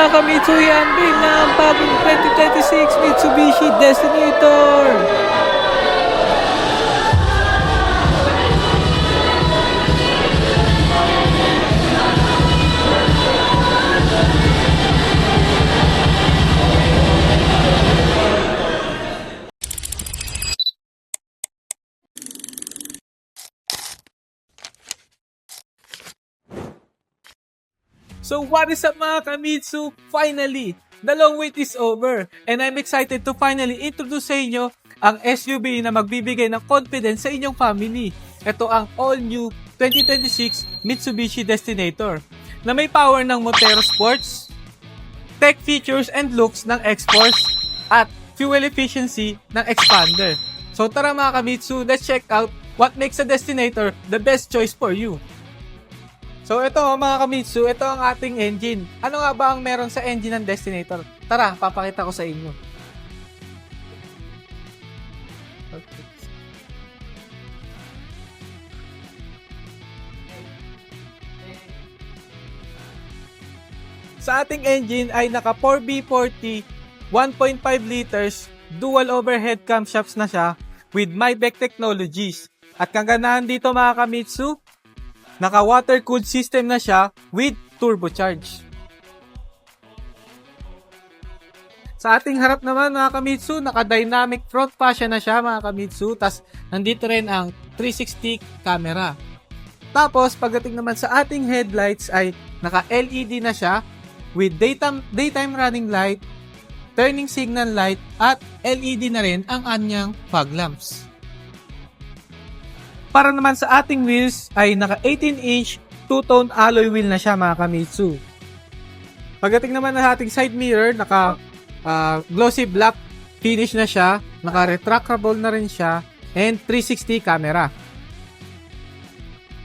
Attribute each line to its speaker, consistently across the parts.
Speaker 1: mga Kamitsu, i-unveil na ang bagong 2026 Mitsubishi Destinator! So what is up mga Kamitsu? Finally, the long wait is over and I'm excited to finally introduce sa inyo ang SUV na magbibigay ng confidence sa inyong family. Ito ang all-new 2026 Mitsubishi Destinator na may power ng Montero Sports, tech features and looks ng X-Force at fuel efficiency ng Expander. So tara mga Kamitsu, let's check out what makes a Destinator the best choice for you. So ito mga Kamitsu, ito ang ating engine. Ano nga ba ang meron sa engine ng Destinator? Tara, papakita ko sa inyo. Okay. Sa ating engine ay naka 4B40 1.5 liters dual overhead camshafts na siya with Maybach Technologies. At kaganahan dito mga Kamitsu, naka water-cooled system na siya with turbocharge. Sa ating harap naman mga Kamitsu, naka dynamic front fascia na siya mga Kamitsu. Tas nandito rin ang 360 camera. Tapos pagdating naman sa ating headlights ay naka LED na siya with daytime running light, turning signal light at LED na rin ang anyang fog lamps. Para naman sa ating wheels ay naka 18-inch two-tone alloy wheel na siya mga Kamitsu. Pagdating naman sa ating side mirror, naka glossy black finish na siya, naka retractable na rin siya, and 360 camera.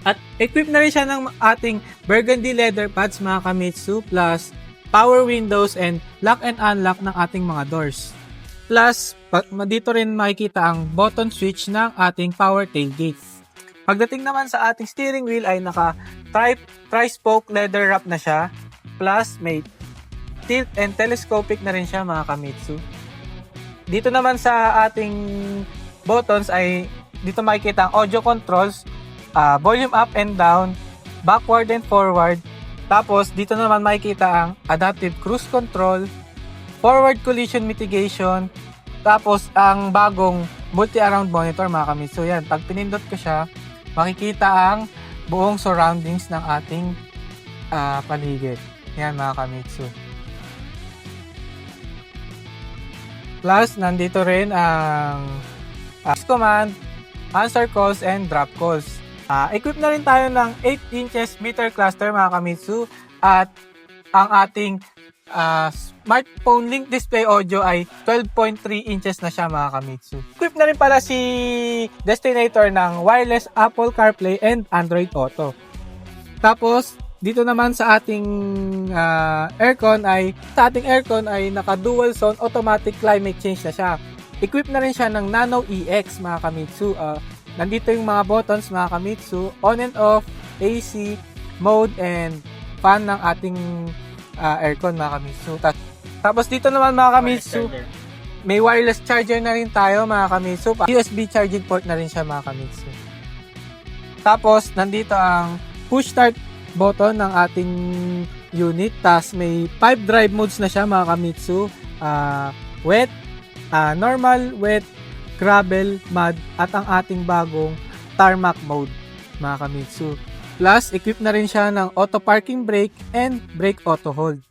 Speaker 1: At equipped na rin siya ng ating burgundy leather pads mga Kamitsu, plus power windows and lock and unlock ng ating mga doors. Plus, dito rin makikita ang button switch ng ating power tailgate. Pagdating naman sa ating steering wheel ay naka tri-spoke leather wrap na siya, plus may tilt and telescopic na rin siya mga Kamitsu. Dito naman sa ating buttons ay dito makikita ang audio controls, volume up and down, backward and forward. Tapos dito naman makikita ang adaptive cruise control, forward collision mitigation, tapos ang bagong multi-around monitor mga Kamitsu. Yan, pag pinindot ko siya, makikita ang buong surroundings ng ating paligid. Yan mga Kamitsu. Plus, nandito rin ang command, answer calls, and drop calls. Equip na rin tayo ng 8 inches meter cluster mga Kamitsu at ang ating smartphone link display audio ay 12.3 inches na siya mga Kamitsu. Equipped na rin pala si Destinator ng wireless Apple CarPlay and Android Auto. Tapos dito naman sa ating aircon ay naka dual zone automatic climate change na siya. Equipped na rin siya ng Nano EX mga Kamitsu. Nandito yung mga buttons mga Kamitsu, on and off, AC, mode, and fan ng ating aircon mga Kamitsu. Tapos dito naman mga Kamitsu, may wireless charger na rin tayo mga Kamitsu. USB charging port na rin siya mga Kamitsu. Tapos nandito ang push start button ng ating unit. Tapos may 5 drive modes na siya mga Kamitsu. Wet, normal, wet, gravel, mud, at ang ating bagong tarmac mode mga Kamitsu. Plus, equipped na rin siya ng auto parking brake and brake auto hold.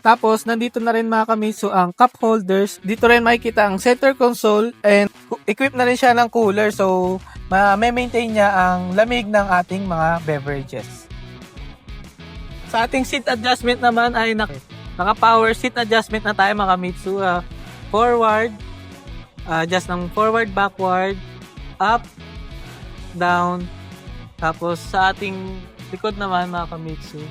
Speaker 1: Tapos, nandito na rin mga Kamitsu ang cup holders. Dito rin makikita ang center console and equipped na rin siya ng cooler. So, ma-maintain niya ang lamig ng ating mga beverages. Sa ating seat adjustment naman ay naka-power seat adjustment na tayo mga Kamitsu. Forward, adjust ng forward, backward, up, down. Tapos sa ating likod naman mga Kamitsu,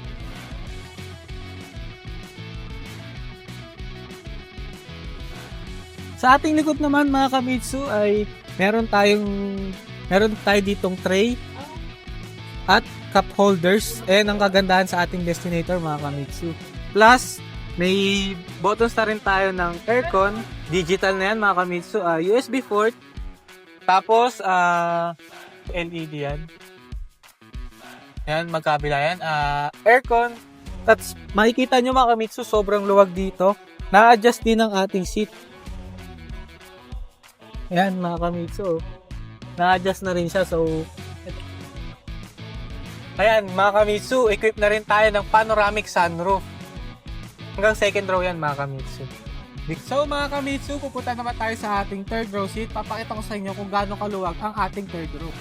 Speaker 1: mga Kamitsu ay meron tayo ditong tray at cup holders. And ang kagandahan sa ating Destinator mga Kamitsu, plus May buttons na rin tayo ng aircon. Digital na yan mga Kamitsu. USB port. Tapos, LED yan. Yan, magkabila yan. Aircon. Tapos, makikita nyo mga Kamitsu, sobrang luwag dito. Na-adjust din ang ating seat. Yan mga Kamitsu. Na-adjust na rin siya. So, ayan mga Kamitsu, equip na rin tayo ng panoramic sunroof. Hanggang second row yan mga Kamitsu. So mga Kamitsu, pupunta naman tayo sa ating third row seat. Papakita ko sa inyo kung gaano kaluwag ang ating third row.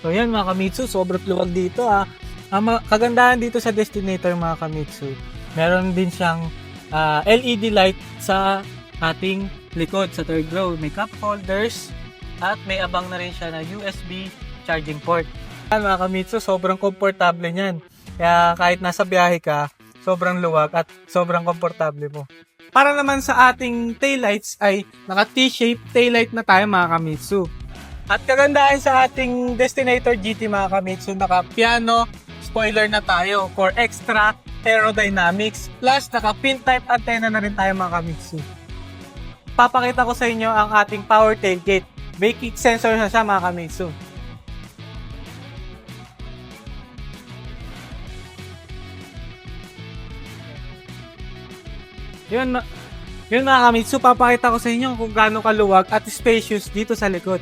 Speaker 1: So yan mga Kamitsu, sobrang luwag dito Ang kagandahan dito sa Destinator mga Kamitsu, meron din siyang LED light sa ating likod sa third row. May cup holders at may abang na rin siya na USB charging port. Yan mga Kamitsu, sobrang komportable niyan. Kaya kahit nasa biyahe ka, sobrang luwag at sobrang komportable mo. Para naman sa ating taillights ay naka T-shape taillight na tayo mga Kamitsu. At kagandahan sa ating Destinator GT mga Kamitsu, naka piano spoiler na tayo for extra aerodynamics. Plus naka pin type antenna na rin tayo mga Kamitsu. Papakita ko sa inyo ang ating power tailgate. May kick sensor na siya mga Kamitsu. Yun mga Kamitsu, papakita ko sa inyo kung gaano kaluwag at spacious dito sa likod.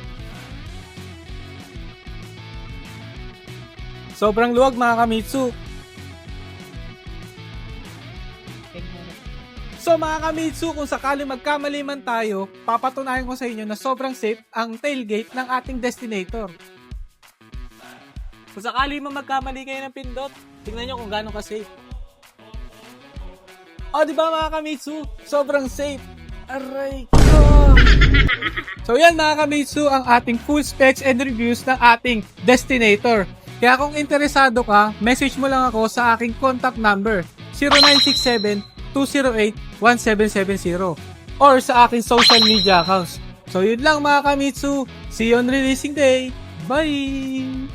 Speaker 1: Sobrang luwag mga Kamitsu. So mga Kamitsu, kung sakali magkamali man tayo, papatunayan ko sa inyo na sobrang safe ang tailgate ng ating Destinator. Kung sakali man magkamali kayo ng pindot, tingnan nyo kung gaano ka-safe. O diba mga Kamitsu, sobrang safe. Aray ko! So yan mga Kamitsu, ang ating full specs and reviews ng ating Destinator. Kaya kung interesado ka, message mo lang ako sa aking contact number 0967-208-1770 or sa aking social media accounts. So yun lang mga Kamitsu. See you on releasing day. Bye!